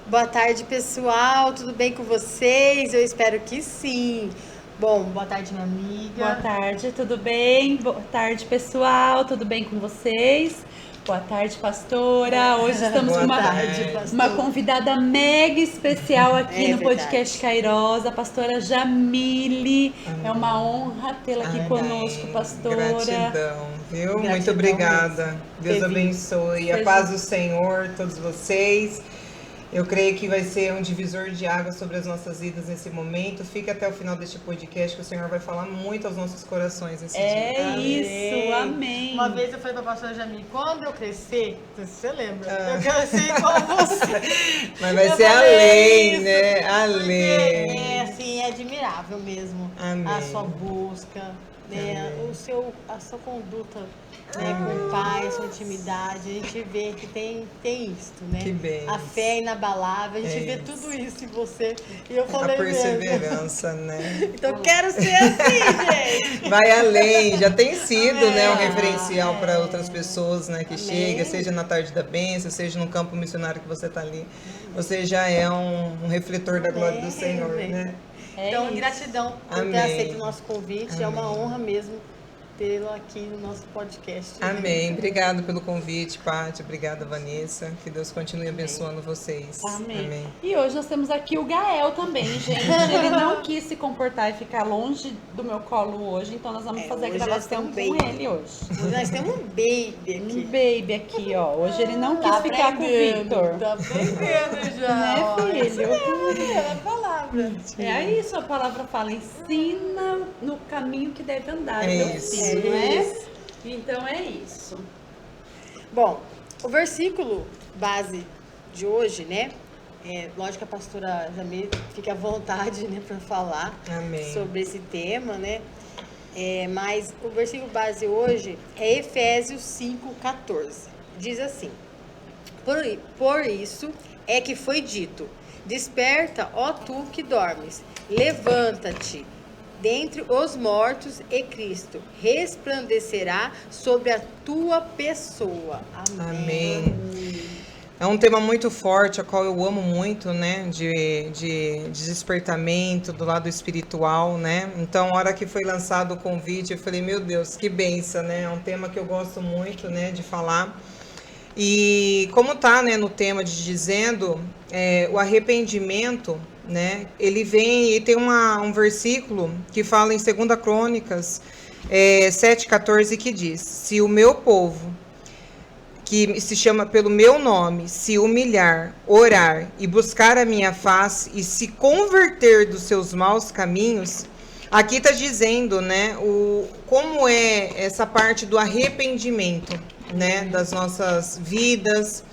Boa tarde, pessoal. Tudo bem com vocês? Eu espero que sim. Bom, boa tarde, minha amiga. Boa tarde, tudo bem? Boa tarde, pessoal. Tudo bem com vocês? Boa tarde, pastora. Hoje estamos com uma convidada mega especial aqui no podcast Kairos, a pastora Jamile. É uma honra tê-la aqui conosco, pastora. Gratidão, viu? Gratidão. Muito obrigada. Mesmo. Deus abençoe. A paz do Senhor, todos vocês. Eu creio que vai ser um divisor de águas sobre as nossas vidas nesse momento. Fique até o final deste podcast, que o Senhor vai falar muito aos nossos corações nesse dia. É isso, amém. Uma vez eu falei para a pastora Jamile, quando eu crescer, você lembra? Eu quero ser igual você. Mas vai ser além, né? Além. É, assim, é admirável mesmo. Amém. A sua busca, né? A sua conduta. Né, com o pai, a sua intimidade, a gente vê que tem isto, né? Que bem. A fé inabalável, a gente vê tudo isso em você. E eu falei a perseverança, mesmo. Né? Então eu quero ser assim, gente. Vai além, já tem sido, né, um referencial para outras pessoas, né, que chega, seja na tarde da bênção, seja no campo missionário que você está ali. Você já é um refletor da glória do Senhor, né? Então, gratidão por ter aceito o nosso convite, é uma honra mesmo tê-la aqui no nosso podcast. Amém. Obrigado pelo convite, Paty. Obrigada, Vanessa. Que Deus continue abençoando vocês. Amém. E hoje nós temos aqui o Gael também, gente. Ele não quis se comportar e ficar longe do meu colo hoje, então nós vamos fazer a gravação com ele hoje. Hoje nós temos um baby aqui. Um baby aqui, ó. Hoje ele não quis ficar com o Victor. Tá aprendendo já. Né, filho? É a palavra. É isso, a palavra fala, ensina no caminho que deve andar, meu filho. Não é? Então é isso. Bom, o versículo base de hoje, né? Lógico que a pastora Jamile fica à vontade, né, para falar sobre esse tema, né? Mas o versículo base hoje é Efésios 5:14. Diz assim: Por isso é que foi dito: desperta, ó tu que dormes, levanta-te dentre os mortos e Cristo resplandecerá sobre a tua pessoa. Amém. É um tema muito forte, a qual eu amo muito, né, de despertamento do lado espiritual, né, então a hora que foi lançado o convite, eu falei, meu Deus, que bênção, né, é um tema que eu gosto muito, né, de falar, e como tá, né, no tema de dizendo, o arrependimento, né, ele vem e tem um versículo que fala em 2 Crônicas 7:14 que diz: se o meu povo, que se chama pelo meu nome, se humilhar, orar e buscar a minha face e se converter dos seus maus caminhos, aqui está dizendo, né, como é essa parte do arrependimento, né, das nossas vidas,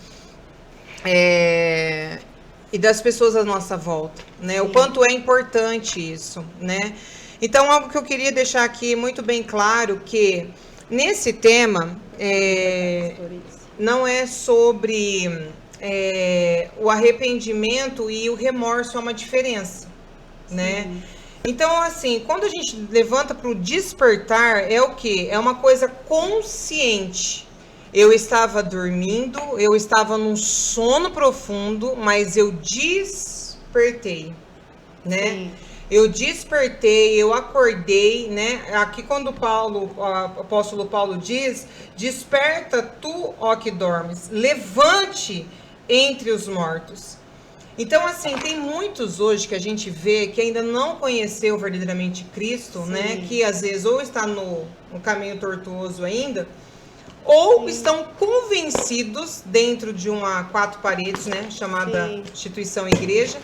e das pessoas à nossa volta, né? O quanto é importante isso, né? Então, algo que eu queria deixar aqui muito bem claro, que nesse tema, não é sobre o arrependimento e o remorso, há uma diferença, né? Então, assim, quando a gente levanta para o despertar, é o quê? É uma coisa consciente. Eu estava dormindo, eu estava num sono profundo, mas eu despertei, né? Sim. Eu despertei, eu acordei, né? Aqui quando o apóstolo Paulo diz, desperta tu, ó que dormes, levante entre os mortos. Então, assim, tem muitos hoje que a gente vê que ainda não conheceu verdadeiramente Cristo, né? Que às vezes ou está no caminho tortuoso ainda, ou estão convencidos dentro de uma 4 paredes, né, chamada instituição igreja,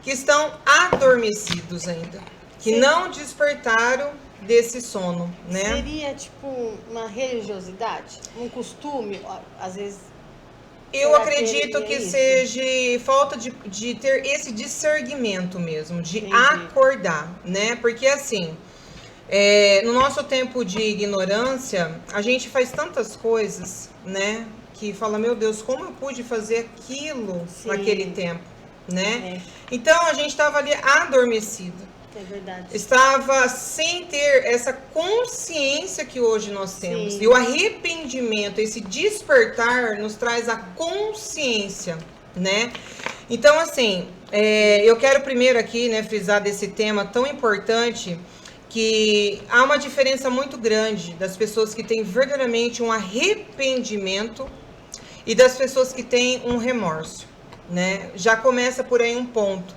que estão adormecidos ainda, que não despertaram desse sono, né? Seria tipo uma religiosidade, um costume, às vezes. Eu acredito que seja falta de ter esse discernimento mesmo, de acordar, né? Porque assim, no nosso tempo de ignorância, a gente faz tantas coisas, né? Que fala, meu Deus, como eu pude fazer aquilo naquele tempo, né? Então, a gente estava ali adormecido. É verdade. Estava sem ter essa consciência que hoje nós temos. E o arrependimento, esse despertar, nos traz a consciência, né? Então, assim, eu quero primeiro aqui, né, frisar desse tema tão importante, que há uma diferença muito grande das pessoas que têm verdadeiramente um arrependimento e das pessoas que têm um remorso, né? Já começa por aí um ponto.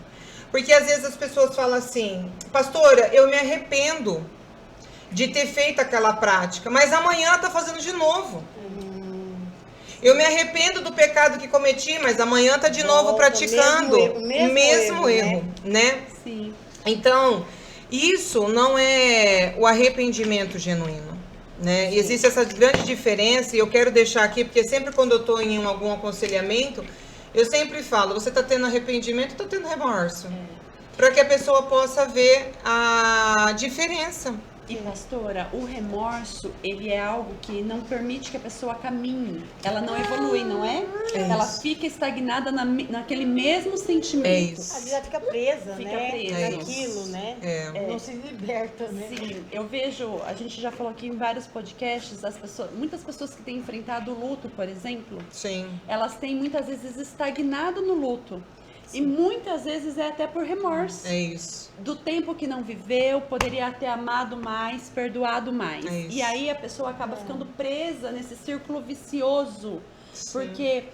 Porque às vezes as pessoas falam assim, pastora, eu me arrependo de ter feito aquela prática, mas amanhã ela tá fazendo de novo. Eu me arrependo do pecado que cometi, mas amanhã tá de novo praticando o mesmo erro, né? Sim. Então, isso não é o arrependimento genuíno, né? E existe essa grande diferença, e eu quero deixar aqui, porque sempre quando eu tô em algum aconselhamento, eu sempre falo, você tá tendo arrependimento ou tá tendo remorso? Para que a pessoa possa ver a diferença. E pastora, o remorso, ele é algo que não permite que a pessoa caminhe. Ela não evolui, não é? Ela fica estagnada naquele mesmo sentimento. É isso. A vida fica presa, Fica né? presa. Naquilo, né? Não se liberta, né? Sim, eu vejo, a gente já falou aqui em vários podcasts, muitas pessoas que têm enfrentado o luto, por exemplo, Sim. elas têm muitas vezes estagnado no luto. Sim. E muitas vezes é até por remorso. É isso. Do tempo que não viveu, poderia ter amado mais, perdoado mais. É isso. E aí a pessoa acaba ficando presa nesse círculo vicioso. Sim. Porque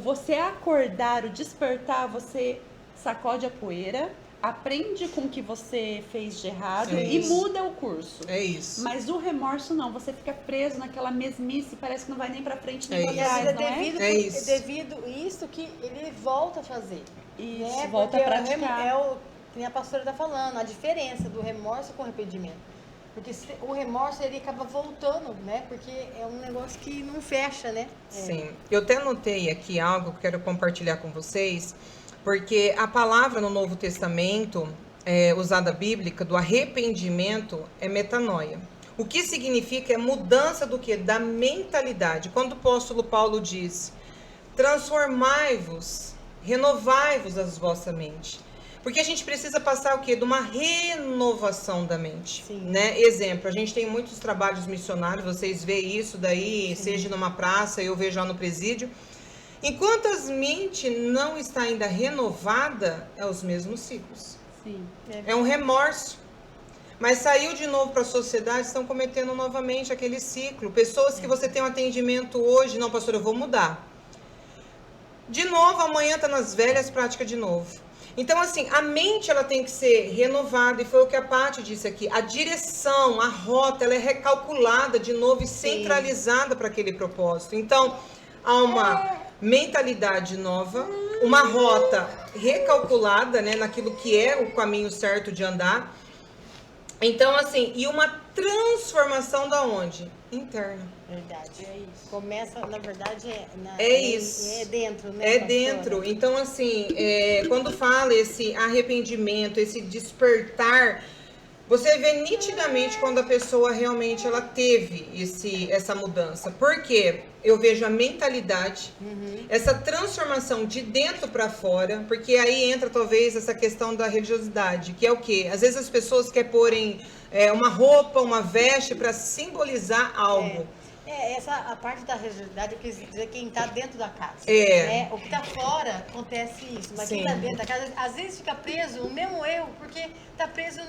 você acordar, o despertar, você sacode a poeira, aprende com o que você fez de errado e muda o curso. É isso. Mas o remorso não, você fica preso naquela mesmice, parece que não vai nem pra frente nem pra trás, não é? É devido isso que ele volta a fazer. Isso, né? volta a praticar. Que a pastora está falando, a diferença do remorso com o arrependimento. Porque o remorso, ele acaba voltando, né? Porque é um negócio que não fecha, né? Sim. Eu até anotei aqui algo que eu quero compartilhar com vocês, porque a palavra no Novo Testamento, usada bíblica, do arrependimento, é metanoia. O que significa é mudança do quê? Da mentalidade. Quando o apóstolo Paulo diz, transformai-vos, renovai-vos as vossa mente. Porque a gente precisa passar o quê? De uma renovação da mente, né? Exemplo, a gente tem muitos trabalhos missionários, vocês veem isso daí, seja numa praça, eu vejo lá no presídio. Enquanto a mente não está ainda renovada, é os mesmos ciclos. Sim. É um remorso. Mas saiu de novo para a sociedade, estão cometendo novamente aquele ciclo. Pessoas que você tem um atendimento hoje, não, pastor, eu vou mudar. De novo, amanhã está nas velhas práticas de novo. Então, assim, a mente ela tem que ser renovada, e foi o que a Paty disse aqui. A direção, a rota, ela é recalculada de novo e centralizada para aquele propósito. Então, há uma mentalidade nova, uma rota recalculada, né, naquilo que é o caminho certo de andar. Então, assim, e uma transformação da onde? Interna. Verdade, é isso. Começa, na verdade, isso. É dentro, né? É dentro. Então, assim, quando fala esse arrependimento, esse despertar, você vê nitidamente quando a pessoa realmente ela teve essa mudança. Por quê? Eu vejo a mentalidade, essa transformação de dentro para fora, porque aí entra talvez essa questão da religiosidade, que é o quê? Às vezes as pessoas querem porem uma roupa, uma veste para simbolizar algo. A parte da religiosidade, eu quis dizer quem está dentro da casa. O que está fora, acontece isso. Mas quem está dentro da casa, às vezes fica preso no mesmo erro, porque está preso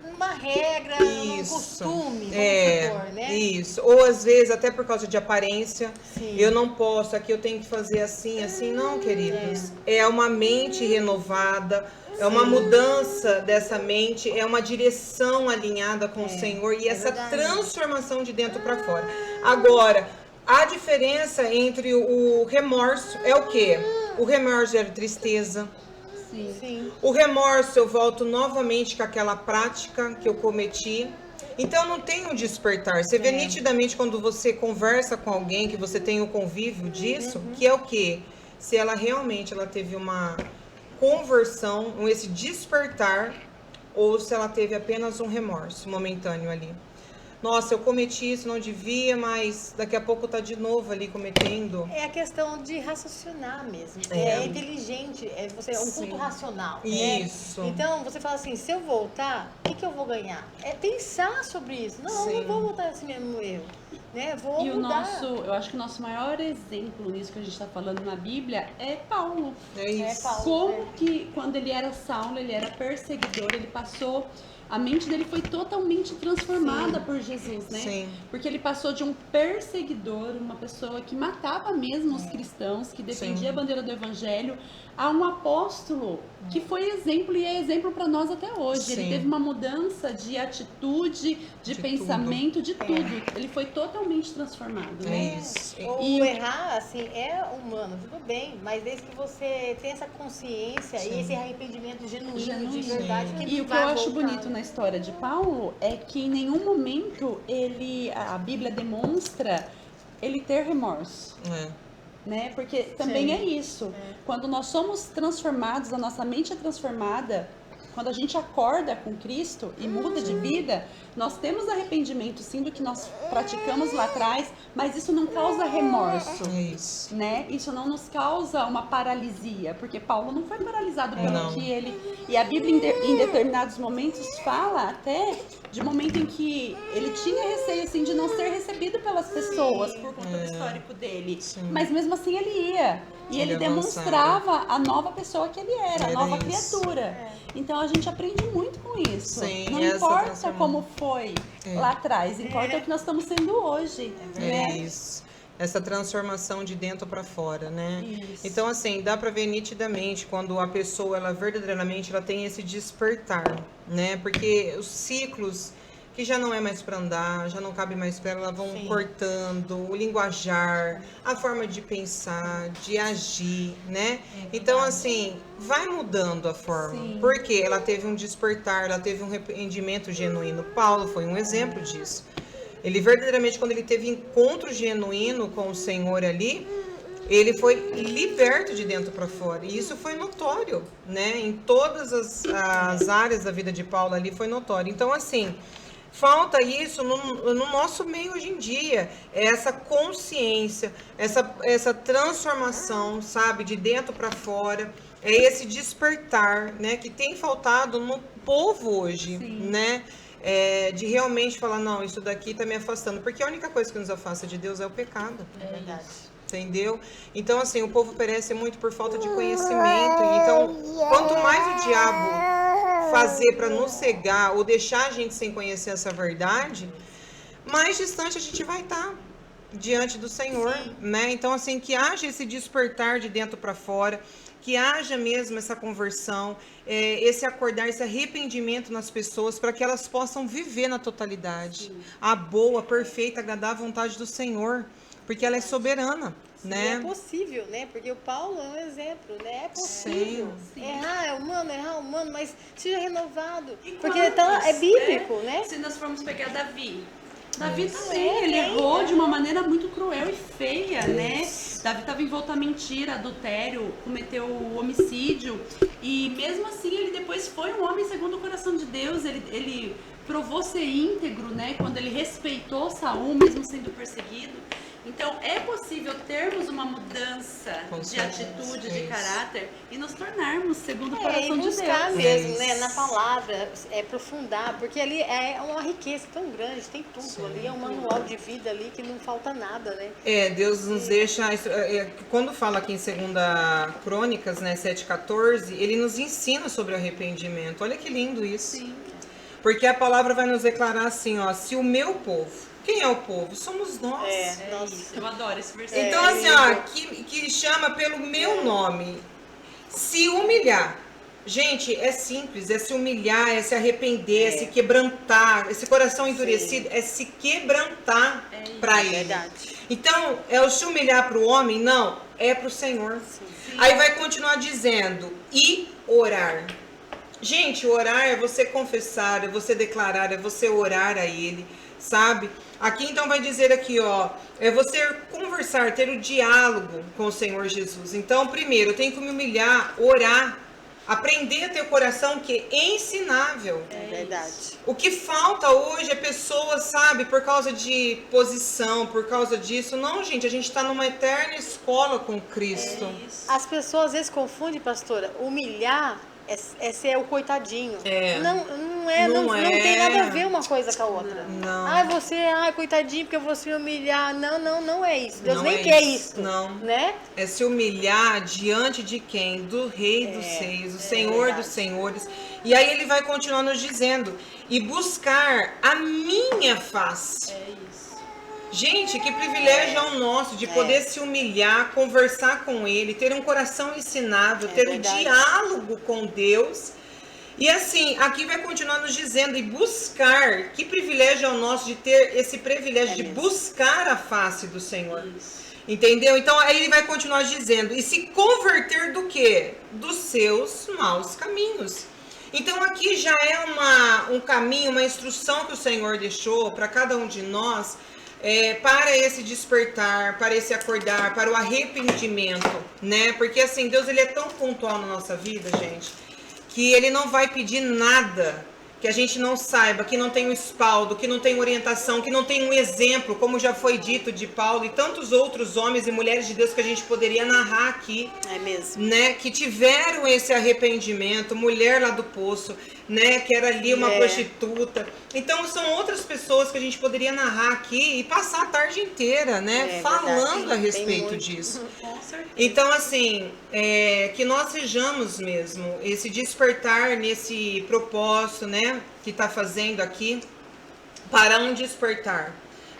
numa regra, num costume, vamos supor, né? Isso. Ou às vezes até por causa de aparência. Eu não posso, aqui eu tenho que fazer assim, assim. Não, queridos. É uma mente renovada. É uma mudança dessa mente, é uma direção alinhada com o Senhor e essa transformação de dentro para fora. Agora, a diferença entre o remorso é o quê? O remorso gera tristeza. Sim. O remorso, eu volto novamente com aquela prática que eu cometi. Então, não tem um despertar. Você vê nitidamente quando você conversa com alguém, que você tem o convívio disso, que é o quê? Se ela realmente teve uma conversão, esse despertar, ou se ela teve apenas um remorso momentâneo ali. Nossa, eu cometi isso, não devia, mas daqui a pouco tá de novo ali cometendo. É a questão de raciocinar mesmo. É inteligente, você é um culto racional. Isso. Né? Então, você fala assim, se eu voltar, o que eu vou ganhar? É pensar sobre isso. Não, eu não vou voltar nesse mesmo erro. né? Vou mudar. Eu acho que o nosso maior exemplo nisso que a gente está falando na Bíblia é Paulo. É isso. Como que quando ele era Saulo, ele era perseguidor, ele passou... A mente dele foi totalmente transformada por Jesus, né? Sim. Porque ele passou de um perseguidor, uma pessoa que matava mesmo os cristãos, que defendia a bandeira do evangelho, a um apóstolo que foi exemplo e é exemplo para nós até hoje. Sim. Ele teve uma mudança de atitude, de pensamento, tudo. de tudo. Ele foi totalmente transformado, né? Isso. Ou errar, assim, é humano, tudo bem, mas desde que você tem essa consciência e esse arrependimento genuíno, de verdade, que E não o que vai eu acho voltar, bonito na história de Paulo é que em nenhum momento a Bíblia demonstra ele ter remorso. Né? Porque também é isso. Quando nós somos transformados, a nossa mente é transformada, quando a gente acorda com Cristo e muda de vida, nós temos arrependimento sim do que nós praticamos lá atrás, mas isso não causa remorso. Isso. Né? Isso não nos causa uma paralisia, porque Paulo não foi paralisado pelo que ele... E a Bíblia em determinados momentos fala até de momento em que ele tinha receio assim, de não ser recebido pelas pessoas por conta do histórico dele. Sim. Mas mesmo assim ele ia. E ele demonstrava a nova pessoa que ele era, a nova criatura. Então a gente aprende muito com isso. Sim, não importa como foi lá atrás, importa o que nós estamos sendo hoje. É isso. Essa transformação de dentro para fora, né? Isso. Então, assim, dá para ver nitidamente quando a pessoa, ela verdadeiramente, ela tem esse despertar, né? Porque os ciclos que já não é mais para andar, já não cabe mais para ela, vão cortando o linguajar, a forma de pensar, de agir, né? Então, assim, vai mudando a forma. Porque ela teve um despertar, ela teve um arrependimento genuíno. Paulo foi um exemplo disso. Ele verdadeiramente, quando ele teve encontro genuíno com o Senhor ali, ele foi liberto de dentro para fora. E isso foi notório, né? Em todas as áreas da vida de Paulo ali foi notório. Então, assim, falta isso no nosso meio hoje em dia. Essa consciência, essa transformação, sabe? De dentro para fora. É esse despertar, né? Que tem faltado no povo hoje, né? De realmente falar, não, isso daqui está me afastando. Porque a única coisa que nos afasta de Deus é o pecado. É verdade. Entendeu? Então, assim, o povo perece muito por falta de conhecimento. Então, quanto mais o diabo fazer para nos cegar ou deixar a gente sem conhecer essa verdade, mais distante a gente vai estar diante do Senhor, né? Então, assim, que haja esse despertar de dentro para fora, que haja mesmo essa conversão, esse acordar, esse arrependimento nas pessoas, para que elas possam viver na totalidade a boa, perfeita, agradável vontade do Senhor, porque ela é soberana, né? É possível, né? Porque o Paulo é um exemplo, né? É possível. Errar é humano, mas seja renovado. Porque é bíblico, né? Se nós formos pegar Davi também, ele errou de uma maneira muito cruel e feia, né? Davi estava envolto a mentira, adultério, cometeu homicídio, e mesmo assim ele depois foi um homem segundo o coração de Deus. Ele provou ser íntegro, né? Quando ele respeitou Saul, mesmo sendo perseguido. Então é possível termos uma mudança de atitude, de caráter e nos tornarmos segundo o coração de Deus. E buscar mesmo, né, na palavra, aprofundar, porque ali é uma riqueza tão grande, tem tudo ali, é um manual de vida ali que não falta nada, né? Deus nos deixa, quando fala aqui em 2 Crônicas, né, 7:14, ele nos ensina sobre o arrependimento. Olha que lindo isso. Sim. Porque a palavra vai nos declarar assim, ó, se o meu povo... Quem é o povo? Somos nós. Eu adoro esse versículo. Então, assim, ó, que chama pelo meu nome. Se humilhar. Gente, é simples, é se humilhar, é se arrepender, é se quebrantar. Esse coração endurecido é se quebrantar para ele. Verdade. Então, é o se humilhar para o homem? Não, é para o Senhor. Sim. Aí vai continuar dizendo, e orar. Gente, orar é você confessar, é você declarar, é você orar a Ele, sabe? Aqui então vai dizer aqui, ó, é você conversar, ter o diálogo com o Senhor Jesus. Então, primeiro, eu tenho que me humilhar, orar, aprender a ter o coração que é ensinável. É verdade. O que falta hoje é pessoas, sabe, por causa de posição, por causa disso. Não, gente, a gente está numa eterna escola com Cristo. As pessoas às vezes confundem, pastora, humilhar é ser o coitadinho. Não não tem nada a ver uma coisa com a outra. Não. Ai, você, coitadinho, porque eu vou se humilhar. Não é isso. Deus nem quer isso. Não. Né? É se humilhar diante de quem? Do Rei dos Reis, do Senhor dos Senhores. E aí ele vai continuar nos dizendo, e buscar a minha face. É isso. Gente, que privilégio é o nosso de poder se humilhar, conversar com Ele, ter um coração ensinável, ter um diálogo com Deus. E assim, aqui vai continuar nos dizendo, e buscar, que privilégio é o nosso de ter esse privilégio de buscar a face do Senhor. Entendeu? Então aí ele vai continuar dizendo, e se converter do quê? Dos seus maus caminhos. Então aqui já é um caminho, uma instrução que o Senhor deixou para cada um de nós, para esse despertar, para esse acordar, para o arrependimento, né? Porque assim, Deus ele é tão pontual na nossa vida, gente, que ele não vai pedir nada que a gente não saiba, que não tem um espaldo, que não tem orientação, que não tem um exemplo, como já foi dito de Paulo e tantos outros homens e mulheres de Deus que a gente poderia narrar aqui. É mesmo. Né? Que tiveram esse arrependimento, mulher lá do poço, né? Que era ali uma prostituta. Então são outras pessoas que a gente poderia narrar aqui e passar a tarde inteira, né? Falando verdade. a respeito disso. Com certeza. Então, assim, que nós sejamos mesmo esse despertar nesse propósito, né, que está fazendo aqui, para um despertar.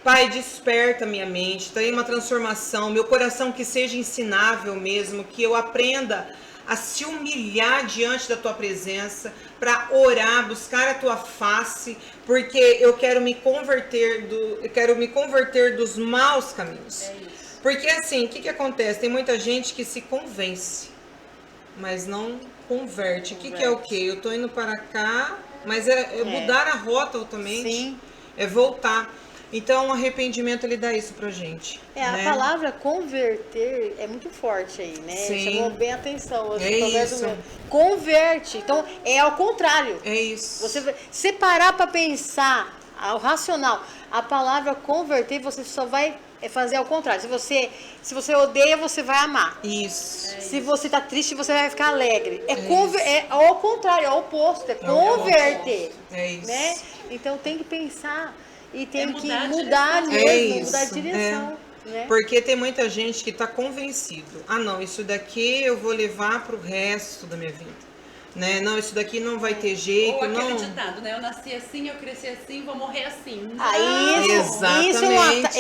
Pai, desperta minha mente, tem uma transformação, meu coração que seja ensinável mesmo, que eu aprenda a se humilhar diante da tua presença, para orar, buscar a tua face, porque eu quero me converter dos maus caminhos. É isso. Porque assim, o que acontece? Tem muita gente que se convence, mas não converte. O que é o quê? Eu tô indo para cá, mas é mudar a rota totalmente. Sim. É voltar. Então o arrependimento ele dá isso pra gente. A palavra converter é muito forte aí, né? Sim. Chamou bem a atenção. É isso. Converte. Então é ao contrário. É isso. Você separar para pensar ao racional. A palavra converter, você só vai fazer ao contrário. Se você odeia, você vai amar. Isso. Se você tá triste, você vai ficar alegre. É ao contrário, é o oposto. É converter. É isso. Né? Então tem que pensar e tem que mudar a mudar direção. mesmo, mudar de direção. Né? Porque tem muita gente que está convencido. Ah, não, isso daqui eu vou levar para o resto da minha vida. Né? Não, isso daqui não vai ter jeito. Ou aquele não. ditado, né? Eu nasci assim, eu cresci assim, vou morrer assim.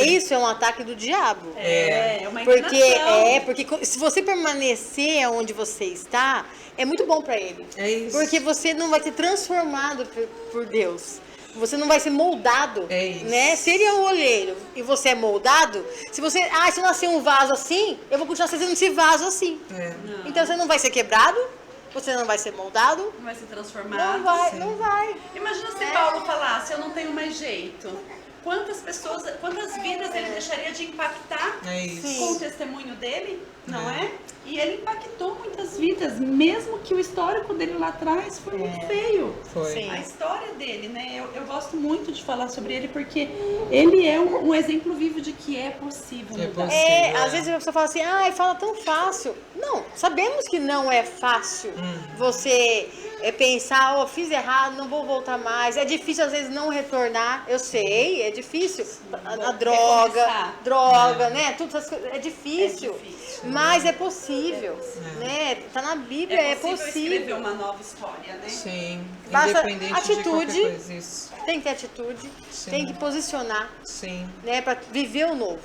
Isso é um ataque do diabo. É uma enganação. Porque se você permanecer onde você está, é muito bom para ele. É isso. Porque você não vai ser transformado por Deus. Você não vai ser moldado, né? Se ele é um olheiro e você é moldado, se eu nascer um vaso assim, eu vou continuar fazendo esse vaso assim. Então você não vai ser quebrado, você não vai ser moldado. Não vai ser transformado. Não vai. Imagina se Paulo falasse, eu não tenho mais jeito. Quantas vidas ele deixaria de impactar com o testemunho dele, não é? E ele impactou muitas vidas, mesmo que o histórico dele lá atrás foi muito feio. Foi. A história dele, né? Eu gosto muito de falar sobre ele porque ele é um exemplo vivo de que é possível mudar. Às vezes a pessoa fala assim, fala tão fácil. Não, sabemos que não é fácil você pensar, fiz errado, não vou voltar mais. É difícil às vezes não retornar, eu sei, é difícil. A droga, né? Tudo essas coisas, é difícil. Mas é possível, né? Tá na Bíblia, é possível. Escrever uma nova história, né? Sim. Basta Independente atitude, de qualquer coisa, isso. Tem que ter atitude, tem que posicionar, Sim. né? Para viver o novo.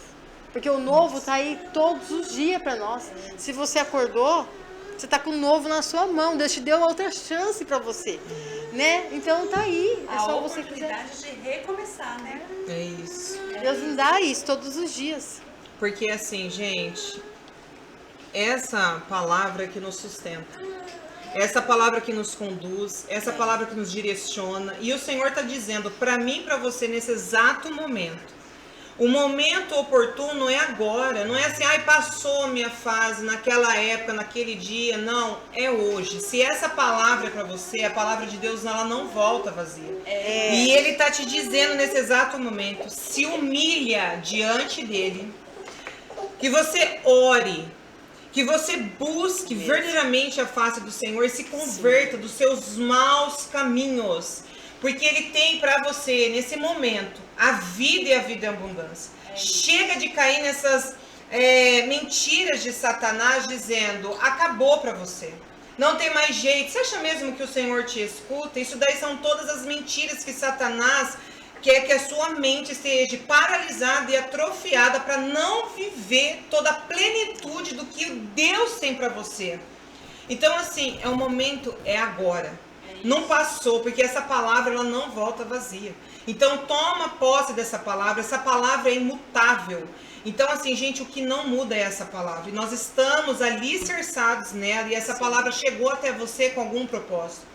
Porque o novo tá aí todos os dias para nós. Se você acordou, você tá com o novo na sua mão. Deus te deu outra chance para você, né? Então tá aí. É só você quiser. A oportunidade de recomeçar, né? É isso. Deus nos dá isso todos os dias. Porque assim, gente, essa palavra que nos sustenta, essa palavra que nos conduz, essa palavra que nos direciona, e o Senhor está dizendo para mim e para você nesse exato momento. O momento oportuno é agora, não é assim, passou minha fase naquela época, naquele dia, não, é hoje. Se essa palavra é para você, a palavra de Deus, ela não volta vazia. E Ele está te dizendo nesse exato momento, se humilha diante dEle, que você ore, que você busque verdadeiramente a face do Senhor e se converta dos seus maus caminhos. Porque Ele tem para você, nesse momento, a vida e a vida em abundância. Chega de cair nessas mentiras de Satanás dizendo, acabou para você. Não tem mais jeito. Você acha mesmo que o Senhor te escuta? Isso daí são todas as mentiras que Satanás quer que a sua mente esteja paralisada e atrofiada para não viver toda a plenitude do que Deus tem para você. Então, assim, o momento é agora. Não passou, porque essa palavra ela não volta vazia. Então, toma posse dessa palavra. Essa palavra é imutável. Então, assim, gente, o que não muda é essa palavra. E nós estamos alicerçados nela e essa palavra chegou até você com algum propósito.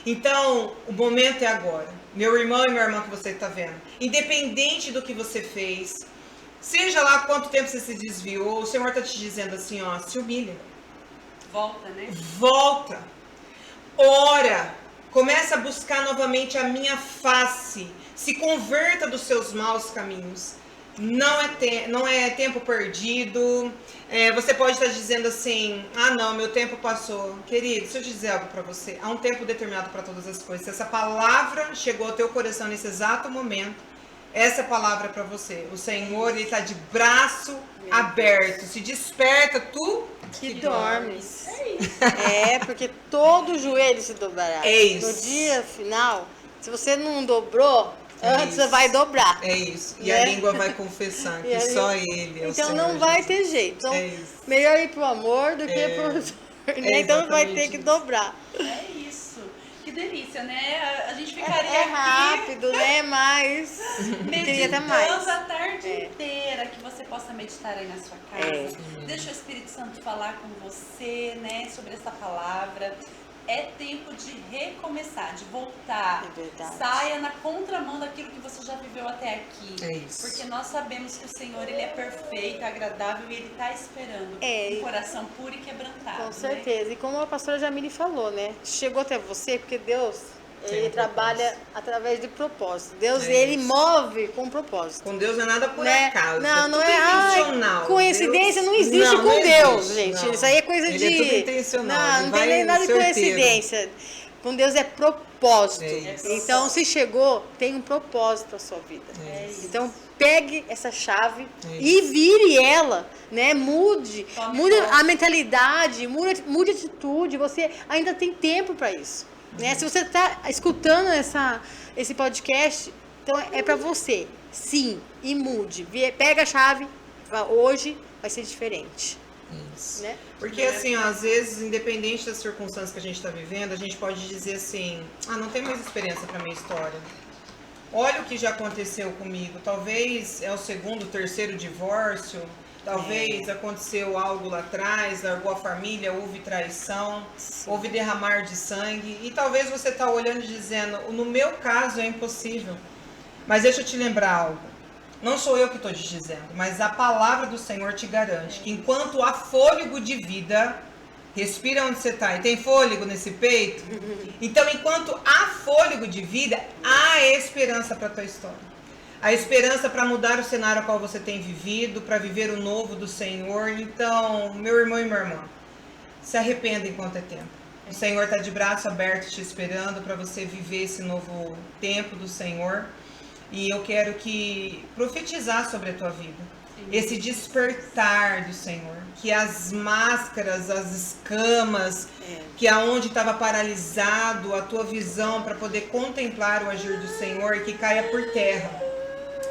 Então, o momento é agora. Meu irmão e minha irmã que você está vendo. Independente do que você fez, seja lá quanto tempo você se desviou, o Senhor está te dizendo assim, ó, se humilha. Volta, né? Volta. Ora. Começa a buscar novamente a minha face. Se converta dos seus maus caminhos. Não é tempo perdido. Você pode estar dizendo assim, não, meu tempo passou. Querido, deixa eu dizer algo para você. Há um tempo determinado para todas as coisas. Se essa palavra chegou ao teu coração nesse exato momento, essa palavra é para você. O Senhor, Ele está de braço aberto. Se desperta, tu que dormes. Porque todo joelho se dobrará. É isso. No dia final, se você não dobrou, antes você vai dobrar. É isso. E a língua vai confessar que só Ele é o Senhor. Então não vai ter jeito. Então, melhor ir pro amor do que pro... Então vai ter que dobrar. É isso. Que delícia, né? A gente ficaria aqui rápido, né? Mas queria até mais. A tarde inteira que você possa meditar aí na sua casa. Deixa o Espírito Santo falar com você, né? Sobre essa palavra. É tempo de recomeçar, de voltar. É verdade. Saia na contramão daquilo que você já viveu até aqui. É isso. Porque nós sabemos que o Senhor, Ele é perfeito, agradável e Ele está esperando um coração puro e quebrantado. Com certeza. Né? E como a pastora Jamile falou, né? Chegou até você porque Deus, Ele trabalha através de propósito. Deus, Ele move com propósito. Com Deus não é nada por acaso. Não é intencional. Coincidência Deus... não existe com Deus, gente. Isso aí é coisa Ele de... é tudo intencional. Não tem nem nada de coincidência. Com Deus é propósito. Então, se chegou, tem um propósito para sua vida. Então, pegue essa chave e vire ela, né? Mude a mentalidade, mude a atitude. Você ainda tem tempo para isso. Né? Se você está escutando esse podcast, então é para você. Sim, e mude. Pega a chave, hoje vai ser diferente. Isso. Né? Porque assim, ó, às vezes, independente das circunstâncias que a gente está vivendo, a gente pode dizer assim, não tem mais experiência para minha história. Olha o que já aconteceu comigo. Talvez é o segundo, terceiro divórcio. Talvez aconteceu algo lá atrás, largou a família, houve traição, houve derramar de sangue. E talvez você está olhando e dizendo, no meu caso é impossível. Mas deixa eu te lembrar algo. Não sou eu que estou te dizendo, mas a palavra do Senhor te garante que enquanto há fôlego de vida, respira onde você está. E tem fôlego nesse peito? Então, enquanto há fôlego de vida, há esperança para a tua história. A esperança para mudar o cenário ao qual você tem vivido, para viver o novo do Senhor. Então, meu irmão e minha irmã, se arrependa enquanto é tempo. O Senhor está de braço aberto te esperando para você viver esse novo tempo do Senhor. E eu quero profetizar sobre a tua vida. Esse despertar do Senhor. Que as máscaras, as escamas, que aonde estava paralisado a tua visão para poder contemplar o agir do Senhor, que caia por terra.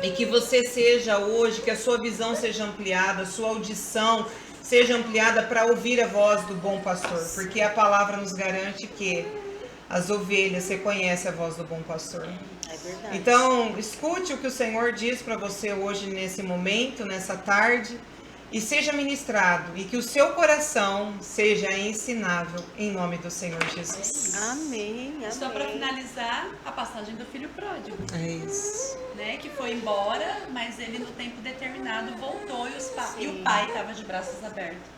E que você seja hoje, que a sua visão seja ampliada, a sua audição seja ampliada para ouvir a voz do bom pastor. Porque a palavra nos garante que as ovelhas reconhecem a voz do bom pastor. É verdade. Então, escute o que o Senhor diz para você hoje, nesse momento, nessa tarde, e seja ministrado, e que o seu coração seja ensinável, em nome do Senhor Jesus. Amém. Só para finalizar, a passagem do filho pródigo. É isso. Né, que foi embora, mas ele no tempo determinado voltou e o pai estava de braços abertos.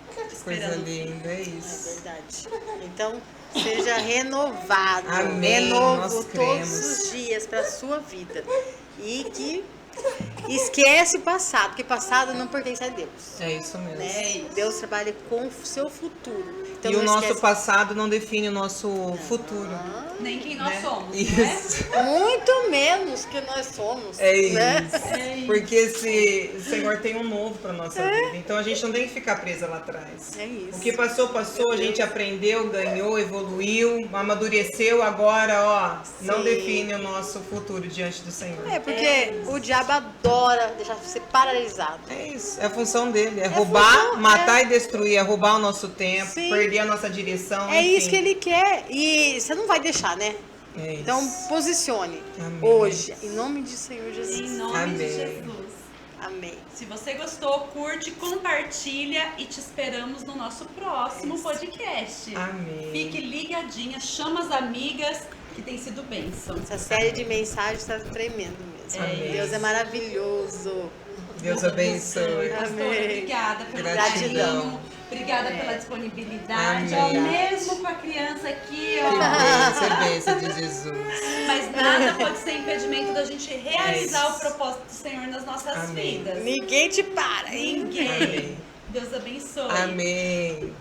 Coisa linda, é isso. É verdade. Então, seja renovado. Amém. Renovo todos os dias para a sua vida. E que Esquece o passado, porque passado não pertence a Deus. É isso mesmo. Né? Deus trabalha com o seu futuro. Então, e o nosso esquece... passado não define o nosso futuro. Nem quem nós somos, isso. né? Muito menos que nós somos. É isso. Né? Porque o Senhor tem um novo para nossa vida. Então a gente não tem que ficar presa lá atrás. É isso. O que passou, a gente aprendeu, ganhou, evoluiu, amadureceu. Agora, ó, não define o nosso futuro diante do Senhor. É, porque o diabo adora deixar você paralisado. É isso. É a função dele. É roubar, matar e destruir. É roubar o nosso tempo, perder a nossa direção. É enfim. isso que ele quer. E você não vai deixar, né? É isso. Então, posicione. Amém. Hoje, em nome de Senhor Jesus. Em nome de Jesus. Amém. Se você gostou, curte, compartilha e te esperamos no nosso próximo podcast. Amém. Fique ligadinha, chama as amigas, que tem sido bênção. Essa série de mensagens está tremendo mesmo. Amém. Deus é maravilhoso. Deus abençoe. Pastora, obrigada pelo Gratidão. carinho, obrigada pela disponibilidade. Amém. Ó, mesmo com a criança aqui, ó. Que bênção de Jesus. Mas nada pode ser impedimento da gente realizar o propósito do Senhor nas nossas Amém. vidas. Ninguém te para, hein? Ninguém. Amém. Deus abençoe. Amém.